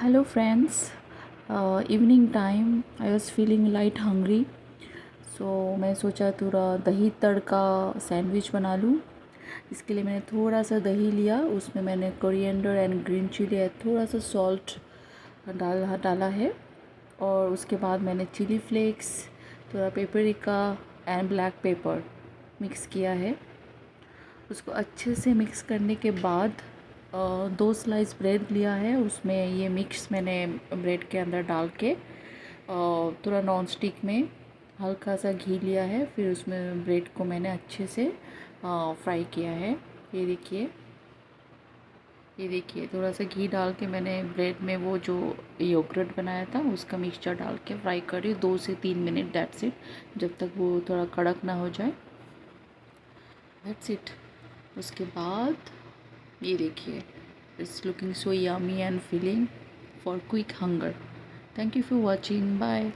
Hello friends, evening time I was feeling light hungry, so मैं सोचा थोड़ा दही तड़का सैंडविच बना लूँ। इसके लिए मैंने थोड़ा सा दही लिया, उसमें मैंने कोरिएंडर एंड ग्रीन चिली है, थोड़ा सा सॉल्ट डाला है। और उसके बाद मैंने चिली फ्लेक्स, थोड़ा paprika and black pepper mix किया है। उसको अच्छे से मिक्स करने के बाद 2 स्लाइस ब्रेड लिया है, उसमें ये मिक्स मैंने ब्रेड के अंदर डाल के थोड़ा नॉन स्टिक में हल्का सा घी लिया है। फिर उसमें ब्रेड को मैंने अच्छे से फ्राई किया है। ये देखिए थोड़ा सा घी डाल के मैंने ब्रेड में वो जो योगर्ट बनाया था उसका मिक्सचर डाल के फ्राई कर रही हूँ 2 से 3 मिनट, दैट्स इट। जब तक वो थोड़ा कड़क ना हो जाए, दैट्स इट। उसके बाद ये देखिए, it's looking so yummy and filling for quick hunger. Thank you for watching, bye.